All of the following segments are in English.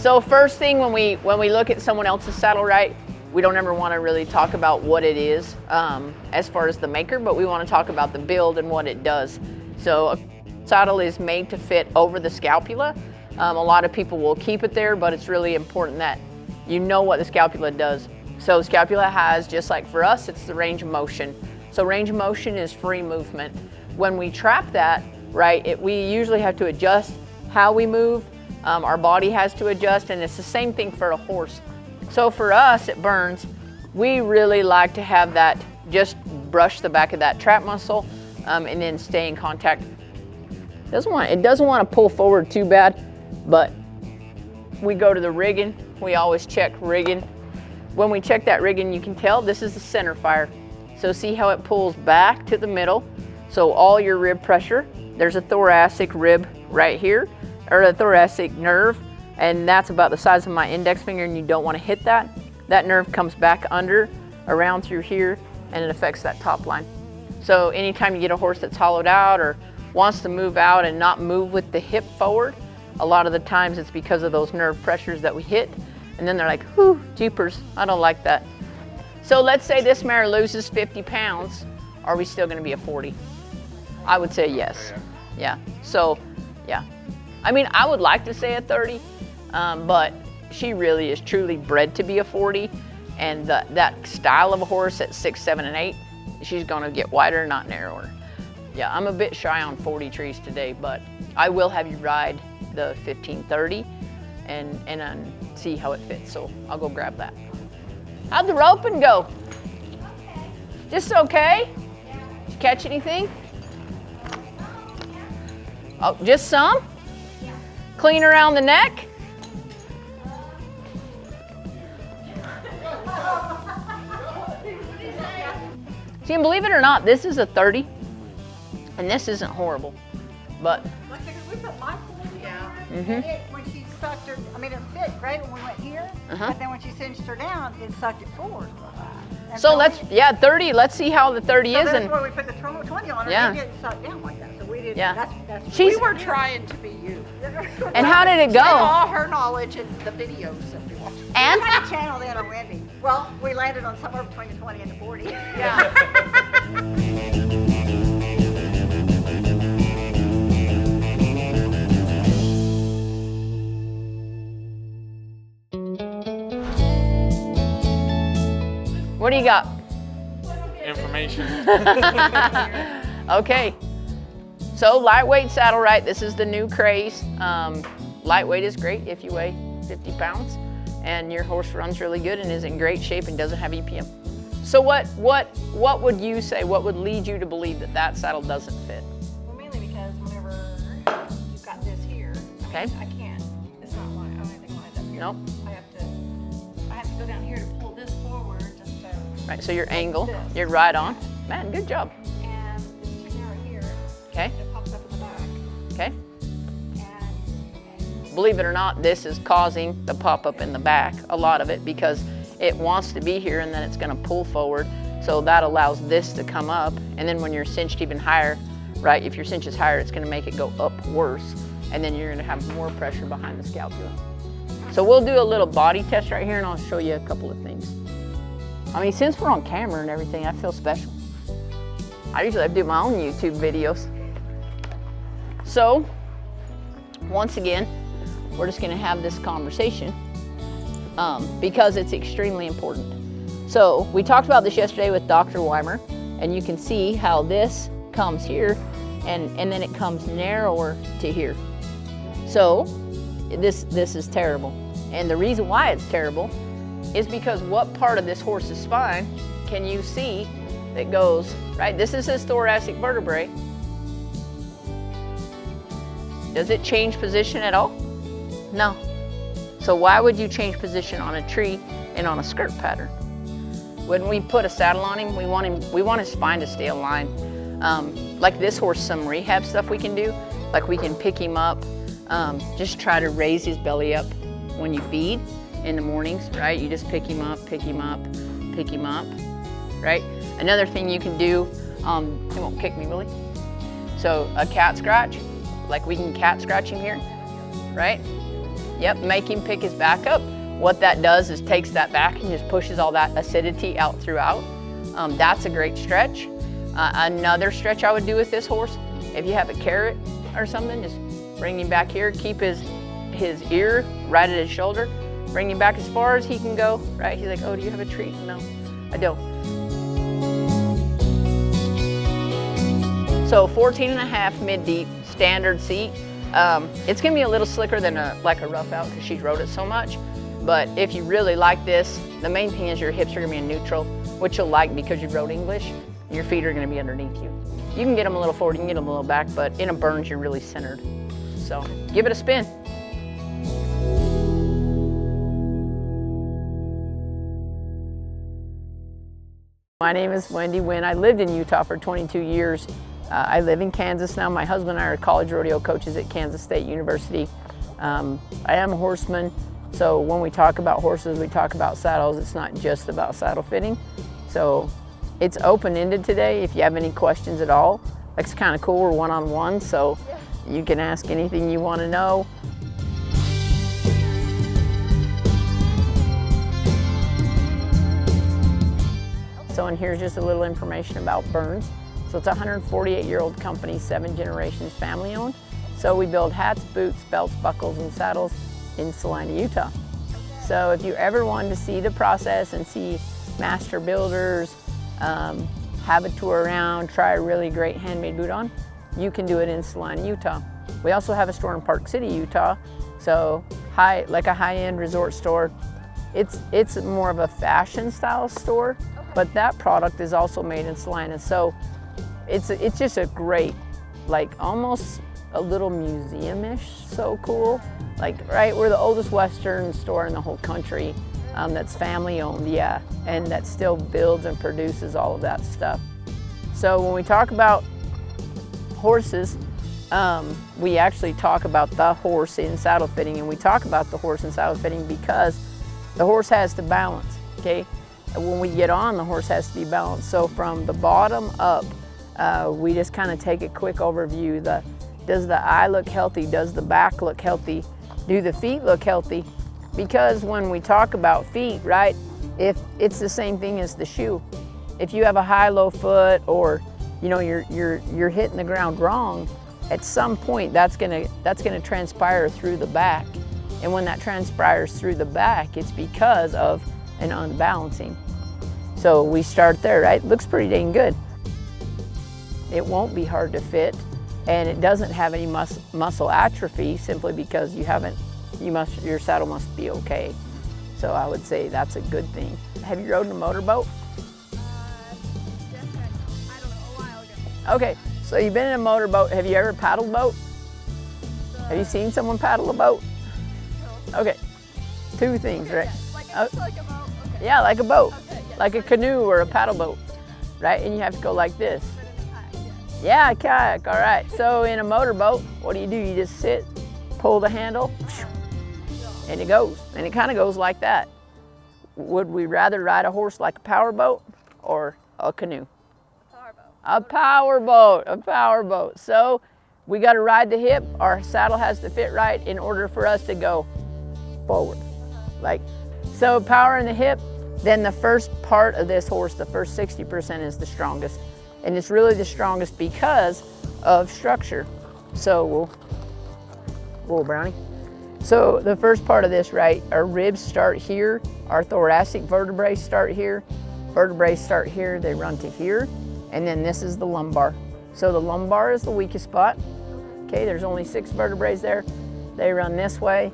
So first thing when we look at someone else's saddle, right, we don't ever want to really talk about what it is as far as the maker, but we want to talk about the build and what it does. So a saddle is made to fit over the scapula. A lot of people will keep it there, but it's really important that you know what the scapula does. So scapula has, just like for us, it's the range of motion. So range of motion is free movement. When we trap that, right, we usually have to adjust how we move. Our body has to adjust, and it's the same thing for a horse. So for us at Burns, we really like to have that, just brush the back of that trap muscle and then stay in contact. It doesn't want to pull forward too bad, but we go to the rigging. We always check rigging. When we check that rigging, you can tell this is the center fire. So see how it pulls back to the middle. So all your rib pressure, there's a thoracic rib right here, or a thoracic nerve, and that's about the size of my index finger, and you don't want to hit that. That nerve comes back under, around through here, and it affects that top line. So anytime you get a horse that's hollowed out or wants to move out and not move with the hip forward, a lot of the times it's because of those nerve pressures that we hit, and then they're like, whew, jeepers, I don't like that. So let's say this mare loses 50 pounds, are we still gonna be a 40? I would say yes. Yeah, so yeah. I mean, I would like to say a 30, but she really is truly bred to be a 40, and that style of a horse at 6, 7, and 8, she's gonna get wider, not narrower. Yeah, I'm a bit shy on 40 trees today, but I will have you ride the 1530 and see how it fits, so I'll go grab that. How'd the roping go? Okay. Just okay? Yeah. Did you catch anything? Oh, just some? Yeah. Clean around the neck? See, and believe it or not, this is a 30, and this isn't horrible, but. Like, because we put my forward Mm-hmm. and when she sucked her, I mean, it fit great when we went here, but then when she cinched her down, it sucked it forward. And So let's, 30, let's see how the 30 so is. that's And where we put the 20 on her, Yeah. and it didn't suck down like that. So we didn't, Yeah. that's She's- We were trying to be you. And how did it With go? all her knowledge and the videos that we watched. And? We had a channel then on Wendy. Well, we landed on somewhere between the 20 and the 40. Yeah. What do you got? Information. Okay, so lightweight saddle, right? This is the new craze. Lightweight is great if you weigh 50 pounds and your horse runs really good and is in great shape and doesn't have EPM. So what would you say, what would lead you to believe that that saddle doesn't fit? Well, mainly because whenever you've got this here, Okay. I can't, it's not like, I don't have anything lined up here. Nope. I have to go down here to pull this forward just to, Right, so your angle, This. you're right on. Man, good job. and it's too narrow here. Okay, It pops up in the back, okay. and Believe it or not, this is causing the pop-up in the back, a lot of it, because it wants to be here and then it's gonna pull forward. So that allows this to come up. And then when you're cinched even higher, right, if your cinch is higher, it's gonna make it go up worse. And then you're gonna have more pressure behind the scapula. So we'll do a little body test right here and I'll show you a couple of things. I mean, since we're on camera and everything, I feel special. I usually have to do my own YouTube videos. So, once again, we're just gonna have this conversation because it's extremely important. So we talked about this yesterday with Dr. Weimer, and you can see how this comes here and then it comes narrower to here. So this is terrible. And the reason why it's terrible is because what part of this horse's spine can you see that goes, right? This is his thoracic vertebrae. Does it change position at all? No. So why would you change position on a tree and on a skirt pattern? When we put a saddle on him, we want his spine to stay aligned. Like this horse, some rehab stuff we can do, like we can pick him up, just try to raise his belly up when you feed in the mornings, right? You just pick him up, pick him up, pick him up, right? Another thing you can do, he won't kick me, will he? So a cat scratch, like we can cat scratch him here, right? Yep, make him pick his back up. What that does is takes that back and just pushes all that acidity out throughout. That's a great stretch. Another stretch I would do with this horse, if you have a carrot or something, just bring him back here, keep his ear right at his shoulder, bring him back as far as he can go, right? He's like, oh, do you have a treat? No, I don't. So 14.5 mid-deep, standard seat. It's gonna be a little slicker than like a rough out because she's rode it so much. But if you really like this, the main thing is your hips are gonna be in neutral, which you'll like because you rode English. Your feet are gonna be underneath you. You can get them a little forward, you can get them a little back, but in a Burns, you're really centered. So give it a spin. My name is Wendy Wynn. I lived in Utah for 22 years. I live in Kansas now. My husband and I are college rodeo coaches at Kansas State University. I am a horseman, so when we talk about horses, we talk about saddles. It's not just about saddle fitting. So it's open-ended today. If you have any questions at all, it's kind of cool. We're one-on-one, so you can ask anything you want to know. So, and here's just a little information about Burns. So it's a 148-year-old company, 7 generations family owned. So we build hats, boots, belts, buckles, and saddles in Salina, Utah. So if you ever wanted to see the process and see master builders, have a tour around, try a really great handmade boot on, you can do it in Salina, Utah. We also have a store in Park City, Utah. So like a high-end resort store. It's more of a fashion style store, but that product is also made in Salina. So it's just a great, like almost a little museum-ish, so cool. Like, right, we're the oldest Western store in the whole country that's family owned, yeah, and that still builds and produces all of that stuff. So when we talk about horses, we actually talk about the horse in saddle fitting, and we talk about the horse in saddle fitting because the horse has to balance, okay? When we get on, the horse has to be balanced. So from the bottom up, we just kind of take a quick overview. Does the eye look healthy? Does the back look healthy? Do the feet look healthy? Because when we talk about feet, right, if it's the same thing as the shoe. If you have a high-low foot, or you know you're hitting the ground wrong, at some point that's gonna transpire through the back. And when that transpires through the back, it's because of an unbalancing. So we start there, right? Looks pretty dang good. It won't be hard to fit, and it doesn't have any muscle atrophy simply because your saddle must be okay. So I would say that's a good thing. Have you rode a motorboat? I don't know, a while ago. Okay, so you've been in a motorboat. Have you ever paddled a boat? Have you seen someone paddle a boat? Okay, 2 things, right? Like a boat? Okay. Yeah, like a boat, Okay, yeah. like a canoe or a paddle boat, right? And you have to go like this. Yeah, a kayak, all right. So in a motorboat, what do? You just sit, pull the handle, and it goes. And it kind of goes like that. Would we rather ride a horse like a power boat or a canoe? A power boat, a power boat. So we got to ride the hip. Our saddle has to fit right in order for us to go forward. Like, so power in the hip, then the first part of this horse, the first 60% is the strongest. And it's really the strongest because of structure. So whoa, Brownie. So the first part of this, right, our ribs start here, our thoracic vertebrae start here, they run to here, and then this is the lumbar. So the lumbar is the weakest spot. Okay, there's only 6 vertebrae there. They run this way,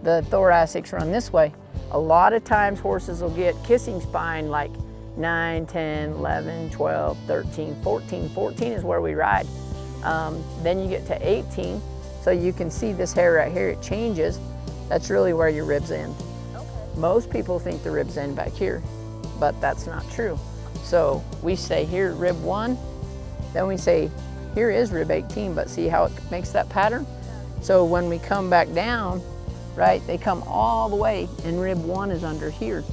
the thoracics run this way. A lot of times horses will get kissing spine like 9, 10, 11, 12, 13, 14. 14 is where we ride. Then you get to 18. So you can see this hair right here, it changes. That's really where your ribs end. Okay. Most people think the ribs end back here, but that's not true. So we say here, rib 1, then we say, here is rib 18, but see how it makes that pattern? So when we come back down, right, they come all the way, and rib 1 is under here.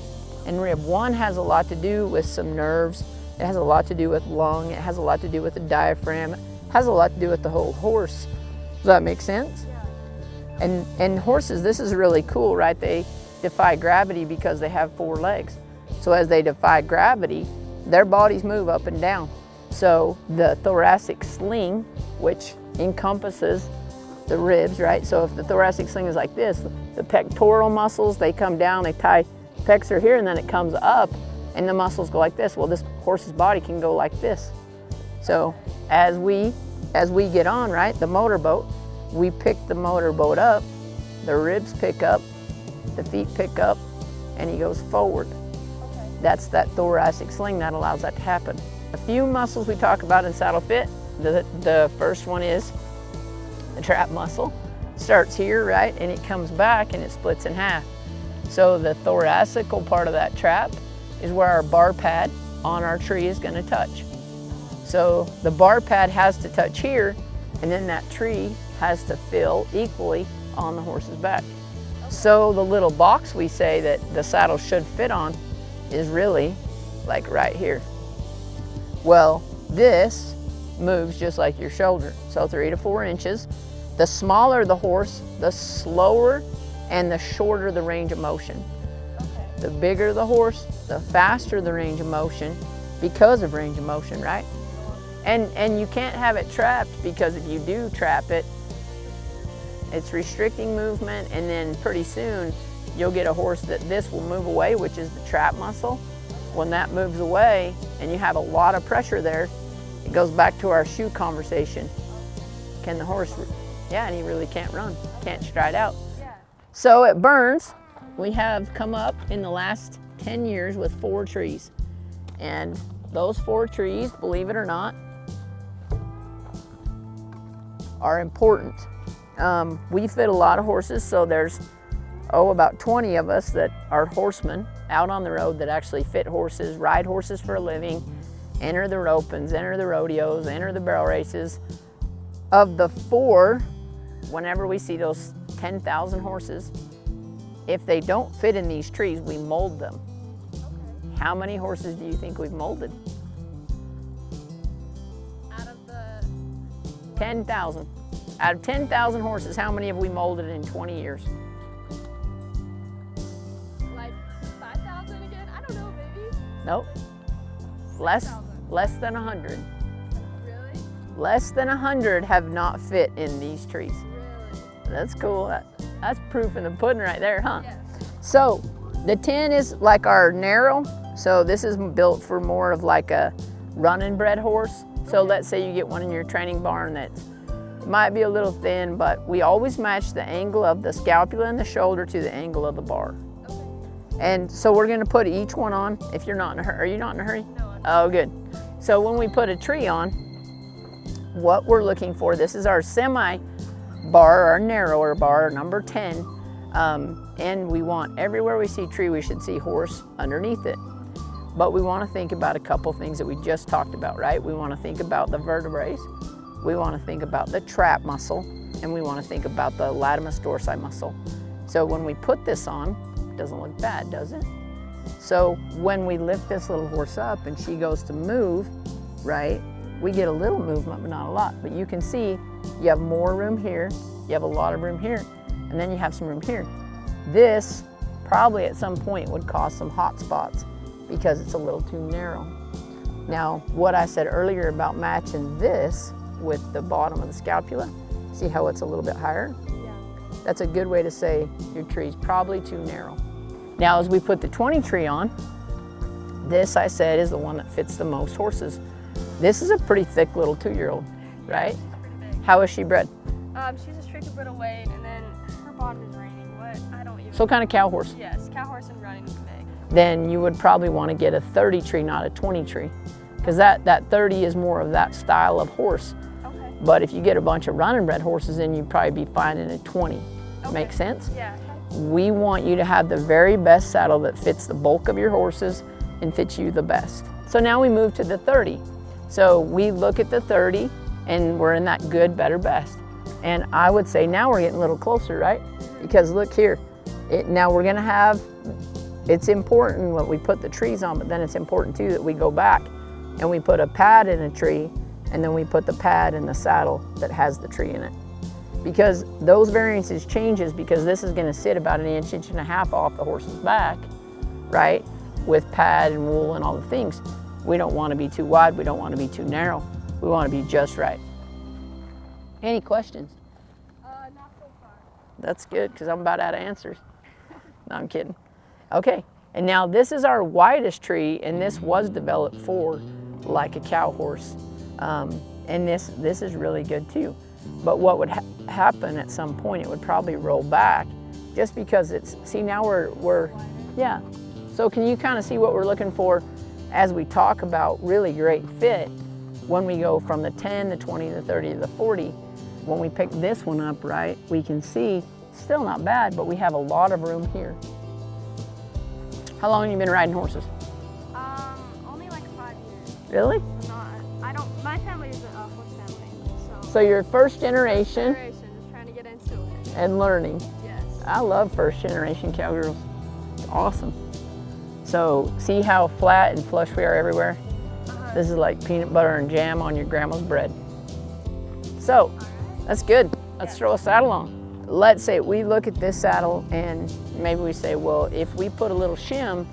And rib 1 has a lot to do with some nerves. It has a lot to do with lung. It has a lot to do with the diaphragm. It has a lot to do with the whole horse. Does that make sense? And horses, this is really cool, right? They defy gravity because they have 4 legs. So as they defy gravity, their bodies move up and down. So the thoracic sling, which encompasses the ribs, right? So if the thoracic sling is like this, the pectoral muscles, they come down, they tie, pecs are here, and then it comes up, and the muscles go like this. Well, this horse's body can go like this. So as we get on, right, the motorboat, we pick the motorboat up, the ribs pick up, the feet pick up, and he goes forward. Okay. That's that thoracic sling that allows that to happen. A few muscles we talk about in saddle fit. The first one is the trap muscle. Starts here, right, and it comes back and it splits in half. So the thoracical part of that trap is where our bar pad on our tree is going to touch. So the bar pad has to touch here, and then that tree has to fill equally on the horse's back. So the little box we say that the saddle should fit on is really like right here. Well, this moves just like your shoulder, so 3 to 4 inches. The smaller the horse, the slower and the shorter the range of motion. Okay. The bigger the horse, the faster the range of motion because of range of motion, right? And you can't have it trapped, because if you do trap it, it's restricting movement, and then pretty soon you'll get a horse that this will move away, which is the trap muscle. When that moves away and you have a lot of pressure there, it goes back to our shoe conversation. Can the horse, yeah, and he really can't run, can't stride out. Yeah. So at Burns, we have come up in the last 10 years with 4 trees. And those 4 trees, believe it or not, are important. We fit a lot of horses, so there's, about 20 of us that are horsemen out on the road that actually fit horses, ride horses for a living, enter the ropings, enter the rodeos, enter the barrel races. Of the 4, whenever we see those 10,000 horses, if they don't fit in these trees, we mold them. Okay. How many horses do you think we've molded? Out of the 10,000. Out of 10,000 horses, how many have we molded in 20 years? like 5,000 again? I don't know, maybe. Nope. Less 6,000. than 100. Really? Less than 100 have not fit in these trees. Really? That's cool. That's proof in the pudding right there, huh? Yes. So the 10 is like our narrow. So this is built for more of like a running bred horse. So let's say you get one in your training barn that might be a little thin, but we always match the angle of the scapula and the shoulder to the angle of the bar. Okay. And so we're gonna put each one on. If you're not in a hurry, are you not in a hurry? No, I'm Oh, good. So when we put a tree on, what we're looking for, this is our semi bar, our narrower bar, number 10. And we want, everywhere we see tree, we should see horse underneath it. But we want to think about a couple things that we just talked about, right? We want to think about the vertebrae, we want to think about the trap muscle, and we want to think about the latimus dorsi muscle. So when we put this on, it doesn't look bad, does it? So when we lift this little horse up and she goes to move, right, we get a little movement, but not a lot. But you can see you have more room here, you have a lot of room here, and then you have some room here. This probably at some point would cause some hot spots because it's a little too narrow. Now, what I said earlier about matching this with the bottom of the scapula, see how it's a little bit higher? Yeah. That's a good way to say your tree's probably too narrow. Now, as we put the 20 tree on, this I said is the one that fits the most horses. This is a pretty thick little 2-year-old, right? She's pretty big. How is she bred? She's a straight bred of Wayne, and then her bottom is raining. What? I don't even. So kind of cow horse. Yes, cow horse and running big. Then you would probably want to get a 30 tree, not a 20 tree, because that 30 is more of that style of horse. Okay. But if you get a bunch of running bred horses in, you'd probably be finding a 20. Okay. Make sense? Yeah. We want you to have the very best saddle that fits the bulk of your horses and fits you the best. So now we move to the 30. So we look at the 30 and we're in that good, better, best. And I would say now we're getting a little closer, right? Because look here, now we're gonna have, it's important when we put the trees on, but then it's important too that we go back and we put a pad in a tree, and then we put the pad in the saddle that has the tree in it. because those variances changes because this is going to sit about an inch, inch and a half off the horse's back, right? With pad and wool and all the things. We don't want to be too wide. We don't want to be too narrow. We want to be just right. Any questions? Not so far. That's good because I'm about out of answers. No, I'm kidding. Okay, and now this is our widest tree, and this was developed for like a cow horse. And this is really good too. But what would happen at some point, it would probably roll back just because it's, see now we're yeah. So can you kind of see what we're looking for as we talk about really great fit when we go from the 10, the 20, the 30, to the 40. When we pick this one up, right, we can see still not bad, but we have a lot of room here. How long have you been riding horses? Only like 5 years. Really? My family is a horse family, So you're first generation just trying to get into it. and learning. Yes. I love first generation cowgirls. It's awesome. So see how flat and flush we are everywhere? This is like peanut butter and jam on your grandma's bread. So that's good. Let's throw a saddle on. Let's say we look at this saddle and maybe we say, well, if we put a little shim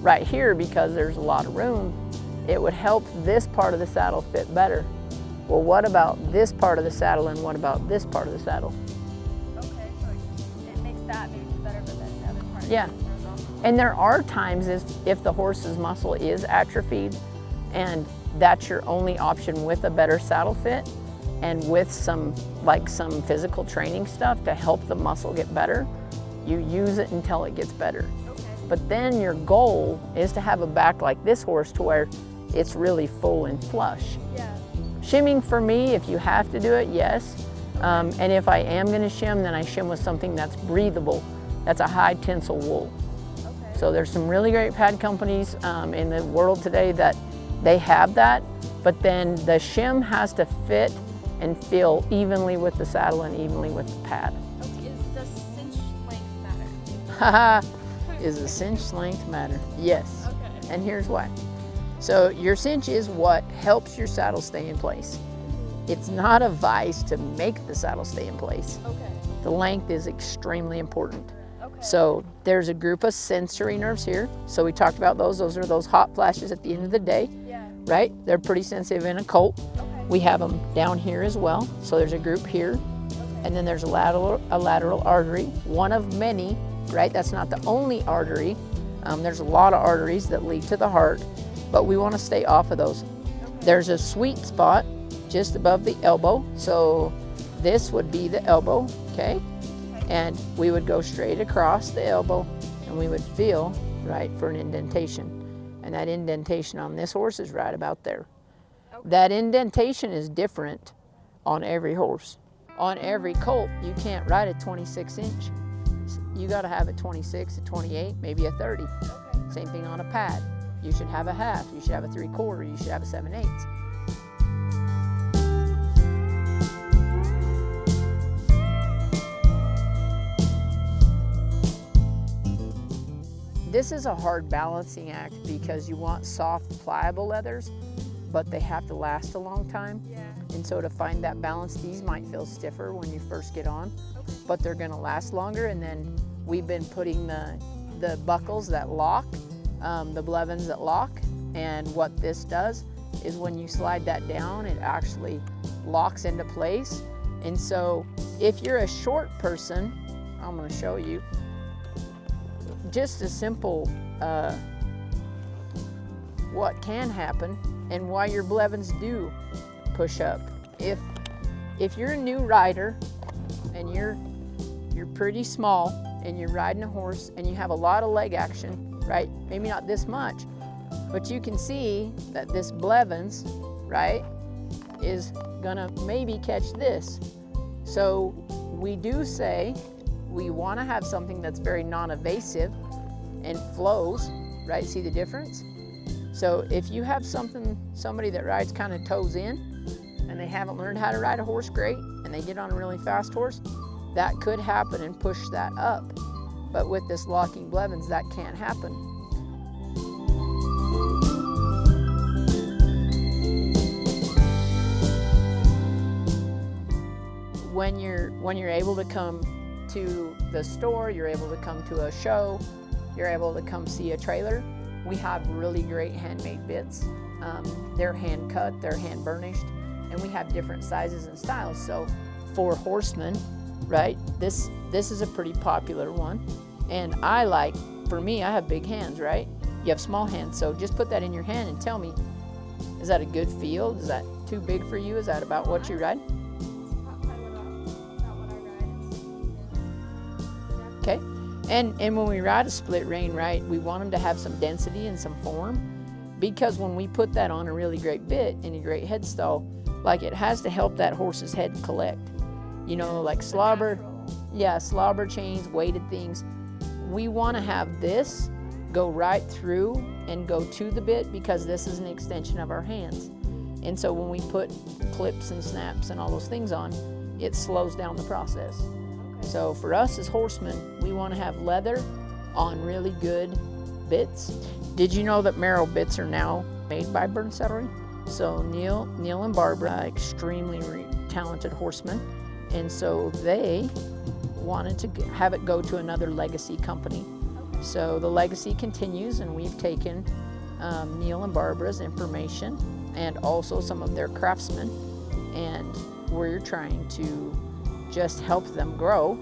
right here because there's a lot of room, it would help this part of the saddle fit better. Well, what about this part of the saddle and what about this part of the saddle? Okay, so it makes that maybe better, but then the other part Yeah. throws off. And there are times if the horse's muscle is atrophied and that's your only option with a better saddle fit and with some physical training stuff to help the muscle get better, you use it until it gets better. Okay. But then your goal is to have a back like this horse to where it's really full and flush. Yeah. Shimming for me, if you have to do it, yes. And if I am gonna shim, then I shim with something that's breathable. That's a high tensile wool. Okay. So there's some really great pad companies in the world today that they have that, but then the shim has to fit and feel evenly with the saddle and evenly with the pad. Okay, is the cinch length matter? Haha, is the cinch length matter? Yes. Okay. And here's why. So your cinch is what helps your saddle stay in place. It's not a vice to make the saddle stay in place. Okay. The length is extremely important. Okay. So there's a group of sensory nerves here. So we talked about those. Those are those hot flashes at the end of the day, Yeah. right? They're pretty sensitive in a colt. Okay. We have them down here as well. So there's a group here, and then there's a lateral artery, one of many, right? That's not the only artery. There's a lot of arteries that lead to the heart, but we want to stay off of those. There's a sweet spot just above the elbow. So this would be the elbow, okay? And we would go straight across the elbow and we would feel, right, for an indentation. And that indentation on this horse is right about there. That indentation is different on every horse. On every colt, you can't ride a 26 inch. You gotta have a 26, a 28, maybe a 30. Same thing on a pad. You should have a half, you should have a 3/4, you should have a 7/8. This is a hard balancing act because you want soft, pliable leathers, but they have to last a long time. Yeah. And so to find that balance, these might feel stiffer when you first get on, but they're gonna last longer. And then we've been putting the buckles that lock, the Blevins that lock. And what this does is when you slide that down, it actually locks into place. And so if you're a short person, I'm gonna show you, just a simple, what can happen and why your Blevins do push up. If you're a new rider and you're pretty small and you're riding a horse and you have a lot of leg action, right? Maybe not this much, but you can see that this Blevins, right, is gonna maybe catch this. So we do say we wanna have something that's very non-evasive and flows, right? See the difference? So if you have somebody that rides kind of toes in and they haven't learned how to ride a horse great and they get on a really fast horse, that could happen and push that up. But with this locking Blevins, that can't happen. when you're able to come to the store, you're able to come to a show, you're able to come see a trailer, we have really great handmade bits. They're hand cut, they're hand burnished, and we have different sizes and styles. So for horsemen, right, this is a pretty popular one. And for me, I have big hands, right? You have small hands, so just put that in your hand and tell me, is that a good feel? Is that too big for you? Is that about what you ride? Okay, and when we ride a split rein, right, we want them to have some density and some form, because when we put that on a really great bit and a great headstall, like, it has to help that horse's head collect. You know, like slobber chains, weighted things. We want to have this go right through and go to the bit, because this is an extension of our hands. And so when we put clips and snaps and all those things on, it slows down the process. So for us as horsemen, we want to have leather on really good bits. Did you know that Merrill bits are now made by Burn Saddlery? So Neil and Barbara, extremely talented horsemen, and so they wanted to have it go to another legacy company. So the legacy continues, and we've taken Neil and Barbara's information and also some of their craftsmen, and we're trying to just help them grow.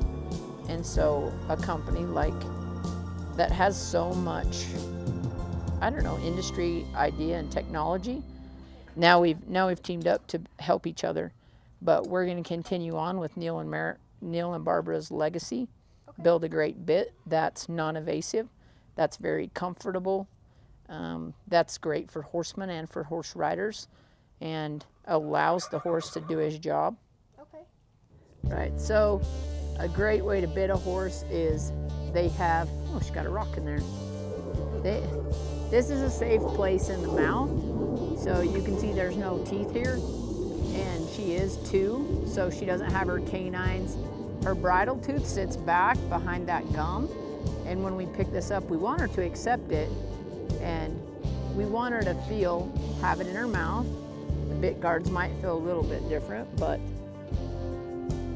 And so a company like that has so much, I don't know, industry idea and technology. Now we've teamed up to help each other, but we're going to continue on with Neil and Barbara's legacy. Build a great bit that's non-evasive, that's very comfortable, that's great for horsemen and for horse riders, and allows the horse to do his job. Okay. Right, so a great way to bit a horse is they have, oh, she's got a rock in there. This is a safe place in the mouth, so you can see there's no teeth here, and she is 2, so she doesn't have her canines. Her bridle tooth sits back behind that gum, and when we pick this up, we want her to accept it, and we want her to have it in her mouth. The bit guards might feel a little bit different, but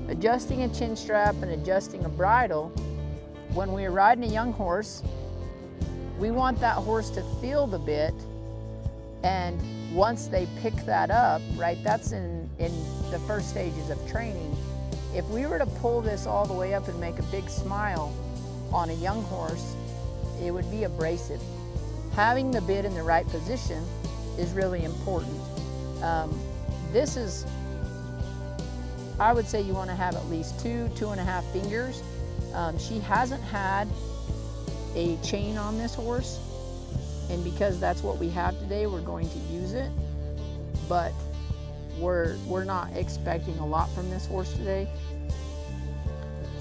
adjusting a chin strap and adjusting a bridle, when we're riding a young horse, we want that horse to feel the bit, and once they pick that up, right, that's in the first stages of training. If we were to pull this all the way up and make a big smile on a young horse, it would be abrasive. Having the bit in the right position is really important. This is, I would say you want to have at least 2.5 fingers. She hasn't had a chain on this horse, and because that's what we have today, we're going to use it, but we're not expecting a lot from this horse today.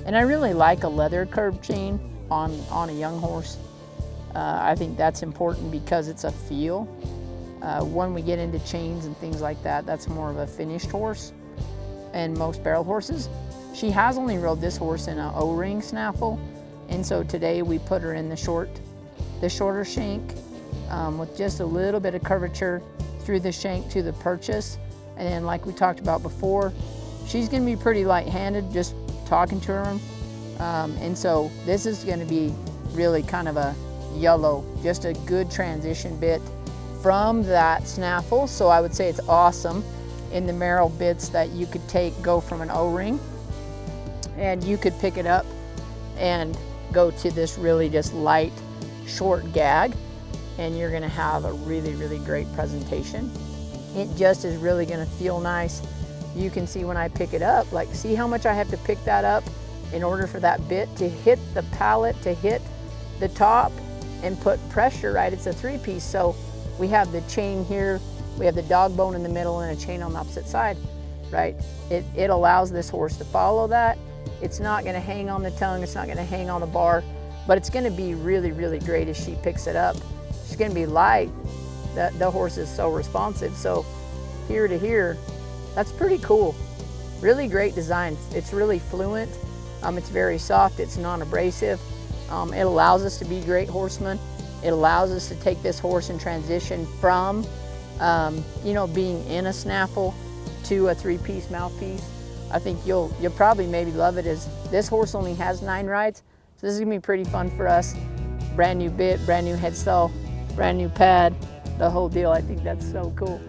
And I really like a leather curb chain on a young horse. I think that's important because it's a feel. When we get into chains and things like that, that's more of a finished horse. And most barrel horses, she has only rode this horse in an O-ring snaffle, and so today we put her in the shorter shank with just a little bit of curvature through the shank to the purchase. And then, like we talked about before, she's going to be pretty light-handed just talking to her. And so this is going to be really kind of a yellow, just a good transition bit from that snaffle. So I would say it's awesome in the Merrill bits that you could go from an O-ring, and you could pick it up and go to this really just light, short gag, and you're gonna have a really, really great presentation. It just is really gonna feel nice. You can see when I pick it up, like, see how much I have to pick that up in order for that bit to hit the pallet, to hit the top and put pressure, right? It's a 3-piece, so we have the chain here, we have the dog bone in the middle and a chain on the opposite side, right? It allows this horse to follow that. It's not gonna hang on the tongue, it's not gonna hang on the bar, but it's gonna be really, really great as she picks it up. She's gonna be light. The horse is so responsive. So here to here, that's pretty cool. Really great design. It's really fluent. It's very soft, it's non-abrasive. It allows us to be great horsemen. It allows us to take this horse and transition from, being in a snaffle to a 3-piece mouthpiece. I think you'll probably maybe love it. Is this horse only has 9 rides, so this is gonna be pretty fun for us. Brand new bit, brand new headstall, brand new pad, the whole deal. I think that's so cool.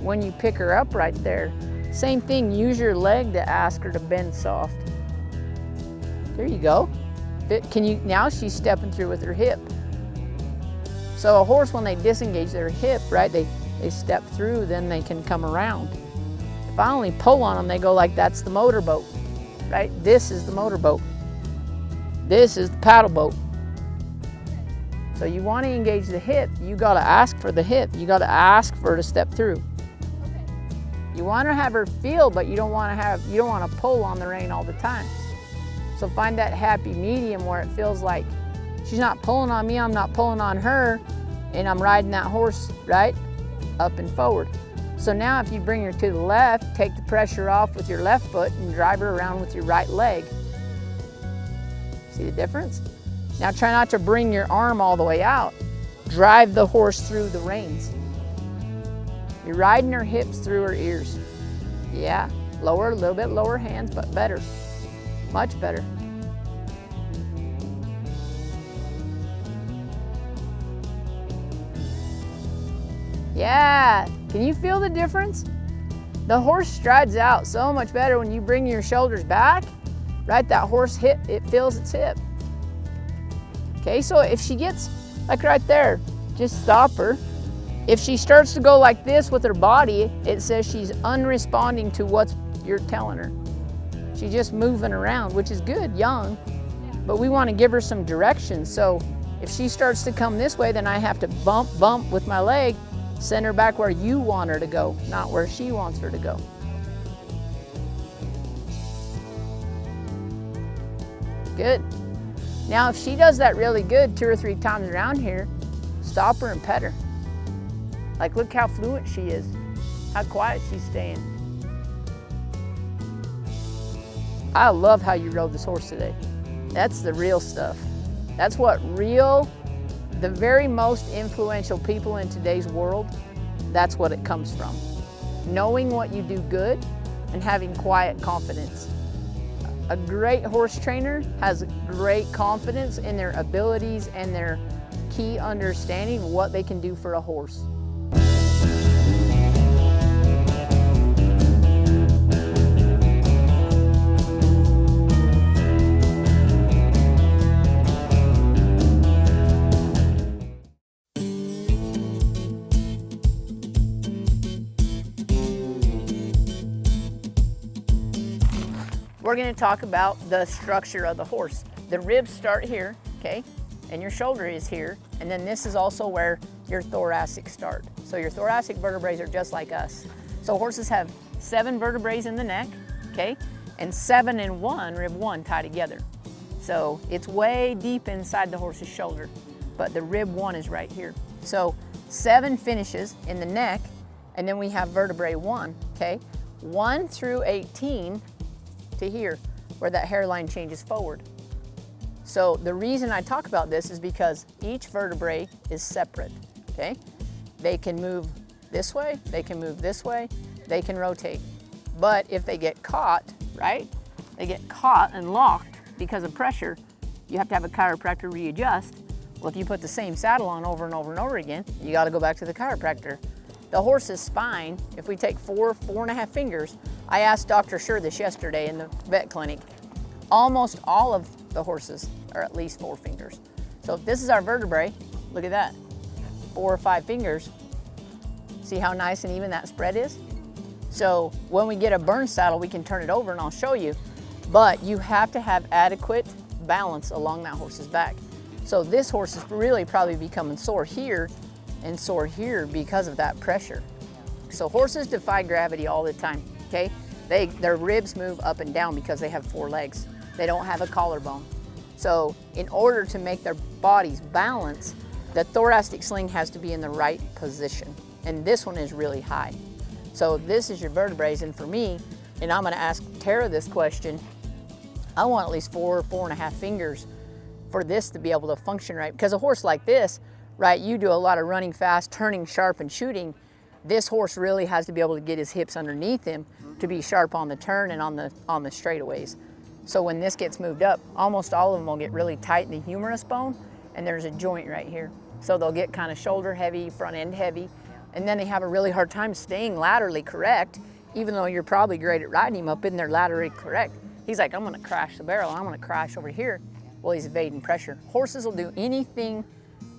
When you pick her up right there, same thing, use your leg to ask her to bend soft. There you go. Now she's stepping through with her hip. So a horse, when they disengage their hip, right, they step through, then they can come around. If I only pull on them, they go like that's the motorboat, right? This is the motorboat. This is the paddle boat. So you want to engage the hip, you got to ask for the hip. You got to ask for her to step through. You want to have her feel, but you don't want to pull on the rein all the time. So find that happy medium where it feels like she's not pulling on me, I'm not pulling on her, and I'm riding that horse, right? Up and forward. So now if you bring her to the left, take the pressure off with your left foot and drive her around with your right leg. See the difference? Now try not to bring your arm all the way out. Drive the horse through the reins. You're riding her hips through her ears. Yeah, lower, a little bit lower hands, but better, much better. Yeah, can you feel the difference? The horse strides out so much better when you bring your shoulders back, right? That horse hip, it feels its hip. Okay, so if she gets, like right there, just stop her. If she starts to go like this with her body, it says she's unresponding to what you're telling her. She's just moving around, which is good, young, but we want to give her some direction. So if she starts to come this way, then I have to bump with my leg, send her back where you want her to go, not where she wants her to go. Good. Now if she does that really good 2 or 3 times around here, stop her and pet her. Like, look how fluent she is, how quiet she's staying. I love how you rode this horse today. That's the real stuff. That's what the very most influential people in today's world, that's what it comes from. Knowing what you do good and having quiet confidence. A great horse trainer has great confidence in their abilities and their key understanding of what they can do for a horse. We're going to talk about the structure of the horse. The ribs start here, okay, and your shoulder is here, and then this is also where your thoracic start. So your thoracic vertebrae are just like us. So horses have 7 vertebrae in the neck, okay, and 7 and 1, rib 1, tie together. So it's way deep inside the horse's shoulder, but the rib 1 is right here. So 7 finishes in the neck, and then we have vertebrae 1, okay, 1 through 18 to here, where that hairline changes forward. So the reason I talk about this is because each vertebrae is separate, okay? They can move this way, they can move this way, they can rotate. But if they get caught, right? They get caught and locked because of pressure, you have to have a chiropractor readjust. Well, if you put the same saddle on over and over and over again, you gotta go back to the chiropractor. The horse's spine, if we take 4.5 fingers, I asked Dr. Scher this yesterday in the vet clinic, almost all of the horses are at least 4 fingers. So if this is our vertebrae, look at that, 4 or 5 fingers. See how nice and even that spread is? So when we get a burn saddle, we can turn it over and I'll show you, but you have to have adequate balance along that horse's back. So this horse is really probably becoming sore here and sore here because of that pressure. So horses defy gravity all the time, okay? Their ribs move up and down because they have 4 legs. They don't have a collarbone. So in order to make their bodies balance, the thoracic sling has to be in the right position. And this one is really high. So this is your vertebrae, and for me, and I'm gonna ask Tara this question, I want at least 4.5 fingers for this to be able to function right. Because a horse like this, right, you do a lot of running fast, turning sharp and shooting. This horse really has to be able to get his hips underneath him to be sharp on the turn and on the straightaways. So when this gets moved up, almost all of them will get really tight in the humerus bone, and there's a joint right here. So they'll get kind of shoulder heavy, front end heavy, and then they have a really hard time staying laterally correct, even though you're probably great at riding him up in there laterally correct. He's like, I'm gonna crash the barrel, I'm gonna crash over here. Well, he's evading pressure. Horses will do anything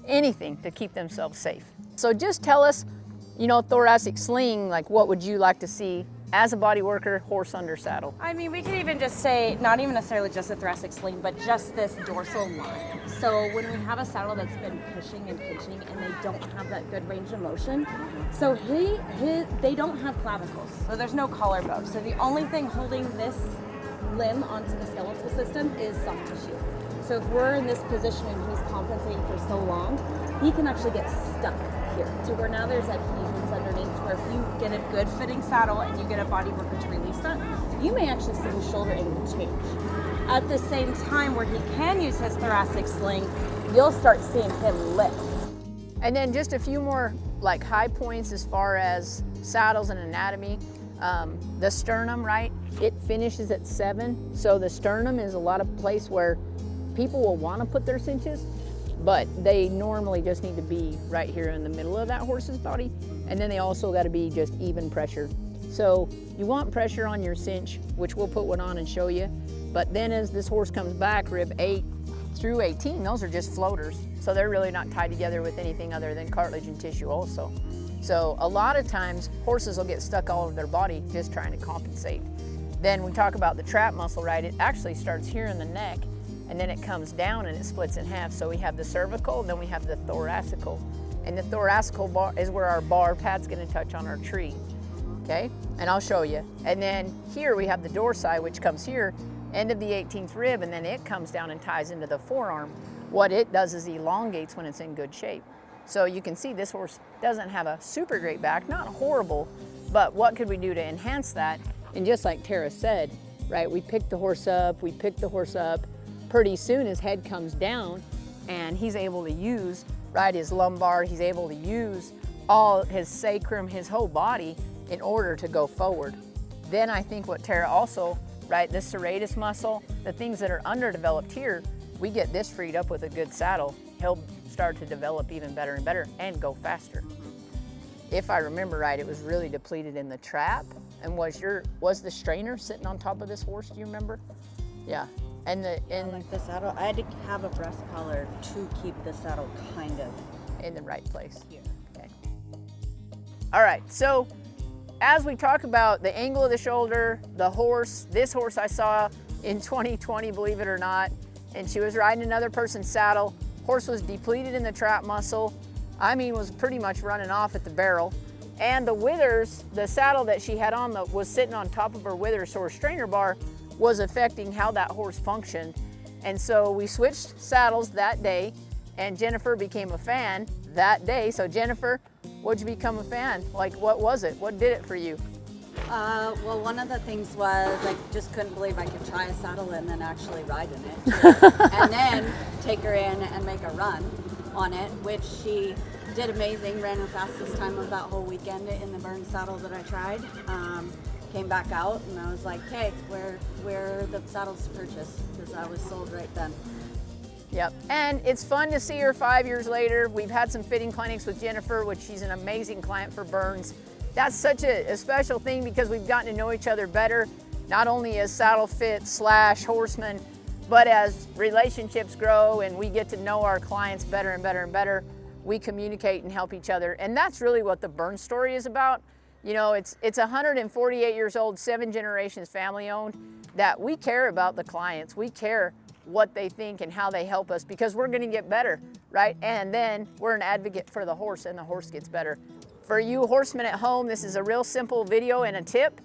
to keep themselves safe. So just tell us, you know, thoracic sling, like what would you like to see as a body worker, horse under saddle? I mean, we could even just say, not even necessarily just a thoracic sling, but just this dorsal line. So when we have a saddle that's been pushing and pinching and they don't have that good range of motion, so they don't have clavicles, so there's no collarbone. So the only thing holding this limb onto the skeletal system is soft tissue. So if we're in this position and he's compensating for so long, he can actually get stuck here to where now there's adhesions underneath, where if you get a good fitting saddle and you get a body worker to release that, you may actually see his shoulder angle change. At the same time, where he can use his thoracic sling, you'll start seeing him lift. And then just a few more like high points as far as saddles and anatomy. The sternum, right? It finishes at 7. So the sternum is a lot of place where people will want to put their cinches, but they normally just need to be right here in the middle of that horse's body. And then they also got to be just even pressure. So you want pressure on your cinch, which we'll put one on and show you. But then as this horse comes back, rib 8 through 18, those are just floaters. So they're really not tied together with anything other than cartilage and tissue also. So a lot of times horses will get stuck all over their body just trying to compensate. Then we talk about the trap muscle, right? It actually starts here in the neck and then it comes down and it splits in half. So we have the cervical, and then we have the thoracical. And the thoracical bar is where our bar pad's gonna touch on our tree, okay? And I'll show you. And then here we have the dorsi, which comes here, end of the 18th rib, and then it comes down and ties into the forearm. What it does is elongates when it's in good shape. So you can see this horse doesn't have a super great back, not horrible, but what could we do to enhance that? And just like Tara said, right, we pick the horse up, pretty soon his head comes down and he's able to use, right, his lumbar, he's able to use all his sacrum, his whole body in order to go forward. Then I think what Tara also, right, the serratus muscle, the things that are underdeveloped here, we get this freed up with a good saddle. He'll start to develop even better and better and go faster. If I remember right, it was really depleted in the trap. And was the strainer sitting on top of this horse, do you remember? Yeah. And like the saddle, I had to have a breast collar to keep the saddle kind of in the right place. here. Okay. All right, so as we talk about the angle of the shoulder, the horse, this horse I saw in 2020, believe it or not, and she was riding another person's saddle. Horse was depleted in the trap muscle. I mean, was pretty much running off at the barrel. And the withers, the saddle that she had on was sitting on top of her withers, so her strainer bar was affecting how that horse functioned. And so we switched saddles that day, and Jennifer became a fan that day. So Jennifer, what'd you become a fan? Like, what was it? What did it for you? Well, one of the things was I just couldn't believe I could try a saddle and then actually ride in it. And then take her in and make a run on it, which she did amazing, ran the fastest time of that whole weekend in the burn saddle that I tried. Came back out and I was like, hey, where are the saddles to purchase? Because I was sold right then. Yep, and it's fun to see her 5 years later. We've had some fitting clinics with Jennifer, which she's an amazing client for burns. That's such a special thing because we've gotten to know each other better, not only as saddle fit / horsemen, but as relationships grow and we get to know our clients better and better and better, we communicate and help each other. And that's really what the burn story is about. You know, it's 148 years old, 7 generations family owned, that we care about the clients. We care what they think and how they help us because we're gonna get better, right? And then we're an advocate for the horse and the horse gets better. For you horsemen at home, this is a real simple video and a tip.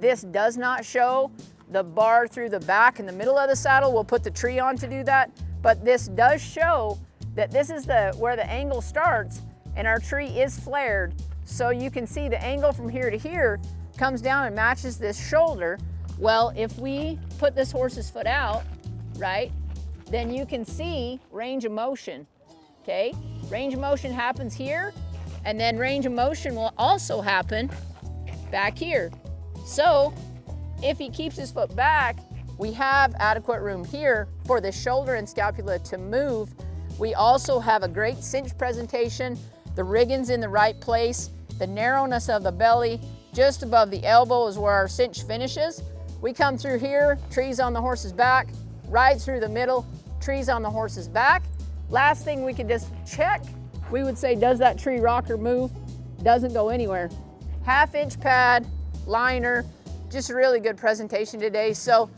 This does not show the bar through the back and the middle of the saddle. We'll put the tree on to do that, but this does show that this is where the angle starts and our tree is flared. So you can see the angle from here to here comes down and matches this shoulder. Well, if we put this horse's foot out, right, then you can see range of motion, okay? Range of motion happens here, and then range of motion will also happen back here. So if he keeps his foot back, we have adequate room here for the shoulder and scapula to move. We also have a great cinch presentation. The rigging's in the right place. The narrowness of the belly, just above the elbow is where our cinch finishes. We come through here, trees on the horse's back, right through the middle, trees on the horse's back. Last thing we could just check, we would say, does that tree rock or move? Doesn't go anywhere. 1/2 inch pad, liner, just a really good presentation today. So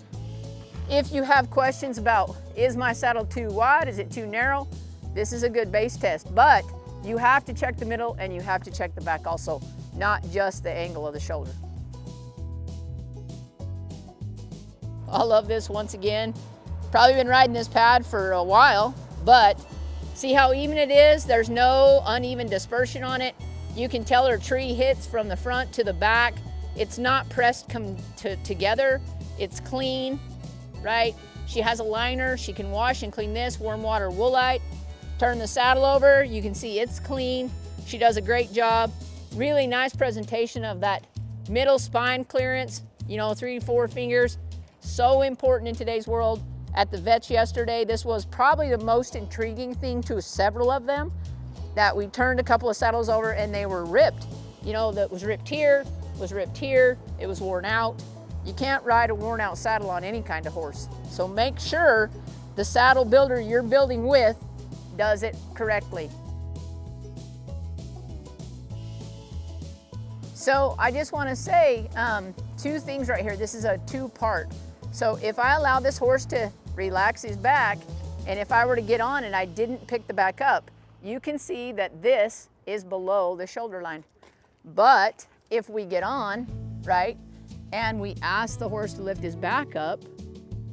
if you have questions about, is my saddle too wide? Is it too narrow? This is a good base test, but you have to check the middle and you have to check the back also, not just the angle of the shoulder. I love this once again. Probably been riding this pad for a while, but see how even it is? There's no uneven dispersion on it. You can tell her tree hits from the front to the back. It's not pressed together. It's clean, right? She has a liner. She can wash and clean this, warm water woolite. Turn the saddle over, you can see it's clean. She does a great job. Really nice presentation of that middle spine clearance, you know, 3 to 4 fingers. So important in today's world. At the vets yesterday, this was probably the most intriguing thing to several of them, that we turned a couple of saddles over and they were ripped. You know, that was ripped here, it was worn out. You can't ride a worn out saddle on any kind of horse. So make sure the saddle builder you're building with does it correctly. So I just want to say 2 things right here. This is a 2-part. So if I allow this horse to relax his back, and if I were to get on and I didn't pick the back up, you can see that this is below the shoulder line. But if we get on, right, and we ask the horse to lift his back up,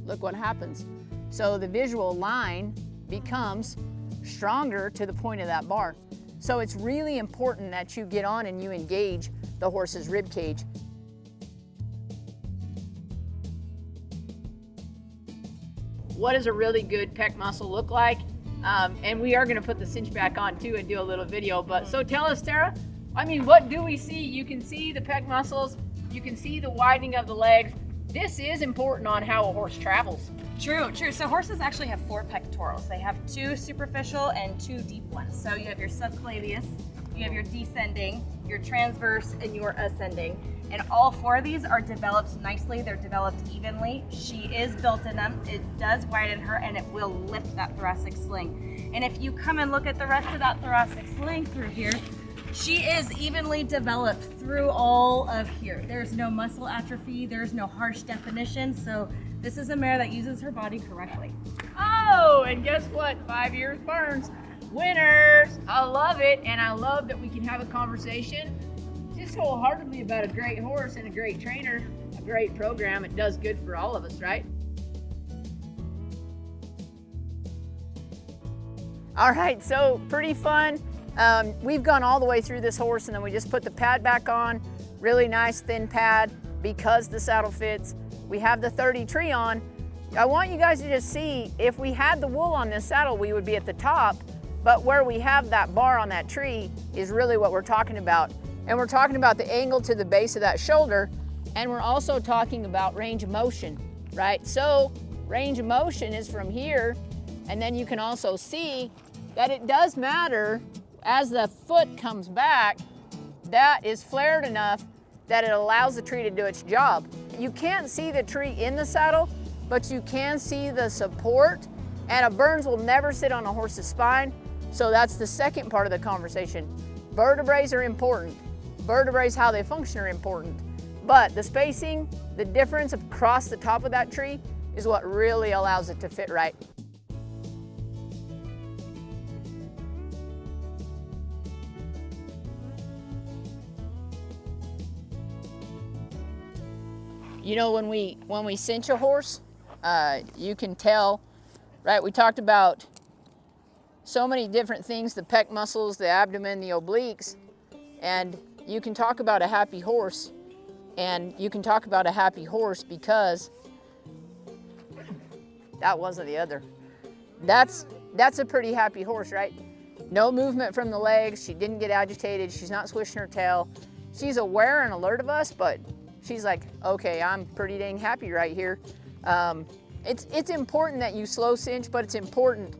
look what happens. So the visual line becomes stronger to the point of that bar. So it's really important that you get on and you engage the horse's rib cage. What does a really good pec muscle look like? And we are going to put the cinch back on too and do a little video. But so tell us, Tara, I mean, what do we see? You can see the pec muscles, you can see the widening of the legs. This is important on how a horse travels. True. So horses actually have 4 pectorals. They have 2 superficial and 2 deep ones. So you have your subclavius, you have your descending, your transverse, and your ascending. And all 4 of these are developed nicely. They're developed evenly. She is built in them. It does widen her and it will lift that thoracic sling. And if you come and look at the rest of that thoracic sling through here, she is evenly developed through all of here. There's no muscle atrophy. There's no harsh definition. So this is a mare that uses her body correctly. Oh, and guess what? 5 years burns. Winners! I love it, and I love that we can have a conversation just wholeheartedly about a great horse and a great trainer, a great program. It does good for all of us, right? All right, so pretty fun. We've gone all the way through this horse and then we just put the pad back on. Really nice thin pad because the saddle fits. We have the 30 tree on. I want you guys to just see, if we had the wool on this saddle, we would be at the top, but where we have that bar on that tree is really what we're talking about. And we're talking about the angle to the base of that shoulder, and we're also talking about range of motion, right? So range of motion is from here, and then you can also see that it does matter as the foot comes back, that is flared enough that it allows the tree to do its job. You can't see the tree in the saddle, but you can see the support, and a Burns will never sit on a horse's spine. So that's the second part of the conversation. Vertebrae are important. Vertebrae, how they function, are important. But the spacing, the difference across the top of that tree is what really allows it to fit right. You know, when we cinch a horse, you can tell, right? We talked about so many different things, the pec muscles, the abdomen, the obliques, and you can talk about a happy horse And you can talk about a happy horse because that wasn't the other. That's a pretty happy horse, right? No movement from the legs. She didn't get agitated. She's not swishing her tail. She's aware and alert of us, but she's like, okay, I'm pretty dang happy right here. It's important that you slow cinch, but it's important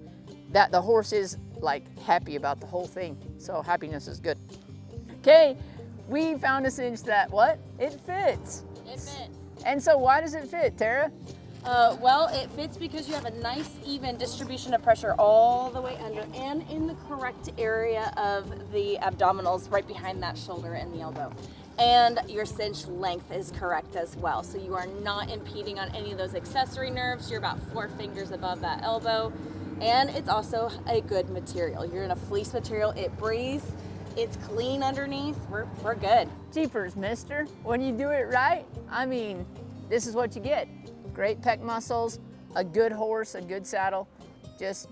that the horse is like happy about the whole thing. So happiness is good. Okay, we found a cinch that what? It fits. It fits. And so why does it fit, Tara? Well, it fits because you have a nice even distribution of pressure all the way under and in the correct area of the abdominals right behind that shoulder and the elbow. And your cinch length is correct as well. So you are not impeding on any of those accessory nerves. You're about 4 fingers above that elbow. And it's also a good material. You're in a fleece material. It breathes. It's clean underneath. We're good. Jeepers, mister. When you do it right, I mean, this is what you get. Great pec muscles, a good horse, a good saddle, just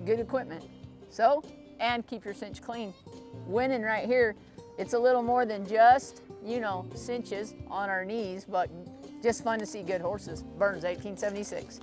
good equipment. So, and keep your cinch clean. Winning right here. It's a little more than just, you know, cinches on our knees, but just fun to see good horses. Burns, 1876.